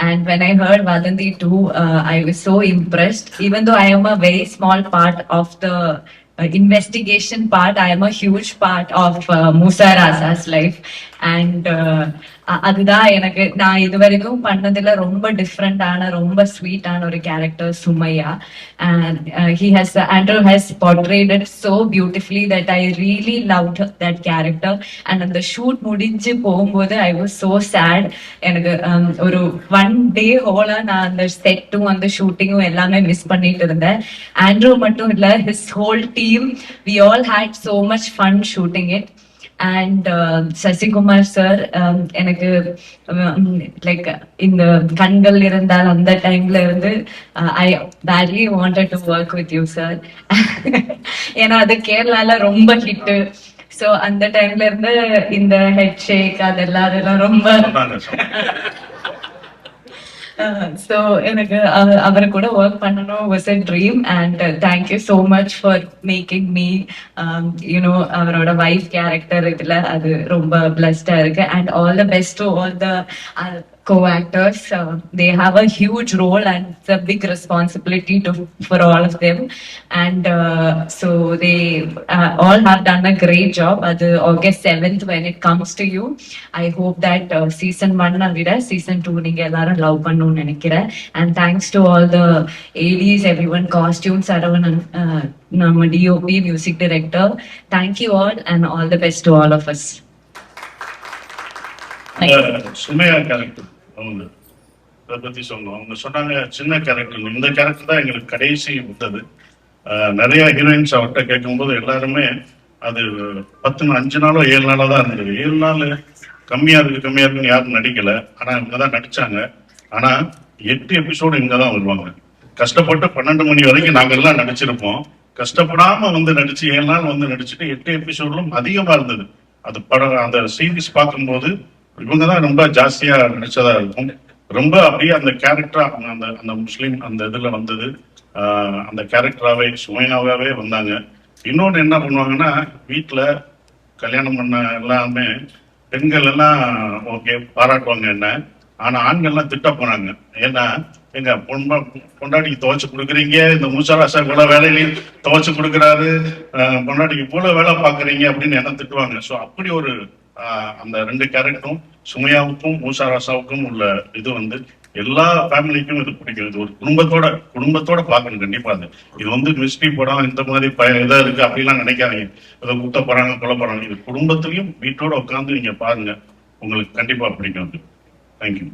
And when I heard Vadanti too, I was so impressed. Even though I am a very small part of the investigation part, I am a huge part of Musa Rasa's life. And அதுதான் எனக்கு நான் இது வரைக்கும் பண்ணதுல ரொம்ப டிஃப்ரெண்டான ரொம்ப ஸ்வீட்டான ஒரு character Sumaiya. And Andrew has portrayed it so beautifully that I really loved that character. And அந்த ஷூட் முடிஞ்சு போகும்போது I was so sad. எனக்கு ஒரு ஒன் டே ஹோலா நான் அந்த செட்டும் அந்த ஷூட்டிங்கும் எல்லாமே மிஸ் பண்ணிட்டு இருந்தேன். ஆண்ட்ரூ மட்டும் இல்ல, his whole team, we all had so much fun shooting it. And Sasikumar sir, எனக்கு லைக் இந்த கண்கள் இருந்தால் அந்த டைம்ல இருந்து ஐ badly wanted to work with you sir. ஏன்னா அது கேரளால ரொம்ப ஹிட். ஸோ அந்த டைம்ல இருந்து இந்த ஹெட் ஷேக் அதெல்லாம் ரொம்ப so எனக்கு அவரை கூட ஒர்க் பண்ணணும் was a dream. And thank you so much for making me அவரோட வைஃப் கேரக்டர் இதுல அது ரொம்ப பிளஸ்டா இருக்கு. And all the best to all the co-actors. They have a huge role and it's a big responsibility for all of them. And so they all have done a great job. August 7th when it comes to you, I hope that season 1 vida season 2 நீங்க எல்லாரும் love பண்ணணும்னு நினைக்கிறேன். And thanks to all the ADs, everyone, costume Saravanan, நம்ம DOP, music director. Thank you all and all the best to all of us. Sumaiya character அவங்க அதை பத்தி சொன்னோம். அவங்க சொன்னாங்க சின்ன கேரக்டர், இந்த கேரக்டர் தான் எங்களுக்கு கடைசி விட்டது. நிறைய ஹீரோயின்ஸ் அவர்கிட்ட கேட்கும்போது எல்லாருமே அது 5 நாளோ 7 நாளோ தான் இருந்தது. 7 நாள் கம்மியா இருக்குன்னு யாரும் நடிக்கல. ஆனா இவங்கதான் நடிச்சாங்க. ஆனா 8 எபிசோடு இங்கதான் வருவாங்க. கஷ்டப்பட்டு 12 மணி வரைக்கும் நாங்க எல்லாம் நடிச்சிருப்போம். கஷ்டப்படாம நடிச்சு 7 நாள் நடிச்சுட்டு 8 எபிசோட்லும் அதிகமா இருந்தது. அது படம் அந்த சீரீஸ் பார்க்கும்போது இவங்கதான் ரொம்ப ஜாஸ்தியா நடிச்சதா இருக்கும். ரொம்ப அப்படியே அந்த கேரக்டரா அந்த முஸ்லீம் அந்த இதுல வந்தது. அந்த கேரக்டராகவே சுமையாவே வந்தாங்க. இன்னொன்று என்ன பண்ணுவாங்கன்னா, வீட்டுல கல்யாணம் பண்ண எல்லாமே பெண்கள் எல்லாம் ஓகே பாராட்டுவாங்க என்ன, ஆனா ஆண்கள்லாம் திட்ட போனாங்க. ஏன்னா எங்க பொண்டாட்டிக்கு துவைச்சு கொடுக்குறீங்க, இந்த மூசாராசா இவ்வளவு வேலையிலையும் துவைச்சு கொடுக்குறாரு, பொண்டாட்டிக்கு இவ்வளவு வேலை பாக்குறீங்க அப்படின்னு என்ன திட்டுவாங்க. ஸோ அப்படி ஒரு அந்த 2 கேரக்டரும் சுமையாவுக்கும் மூசாராசாவுக்கும் உள்ள இது எல்லா ஃபேமிலிக்கும் இது பிடிக்கும். இது ஒரு குடும்பத்தோட பார்க்கணும் கண்டிப்பா. இது மிஸ்ட்ரி படம் இந்த மாதிரி இதா இருக்கு அப்படிலாம் நினைக்காதீங்க. ஏதோ குத்த போறாங்க கொல்ல போறாங்க. இது குடும்பத்திலையும் வீட்டோட உட்காந்து நீங்க பாருங்க, உங்களுக்கு கண்டிப்பா பிடிக்கும். தேங்க்யூ.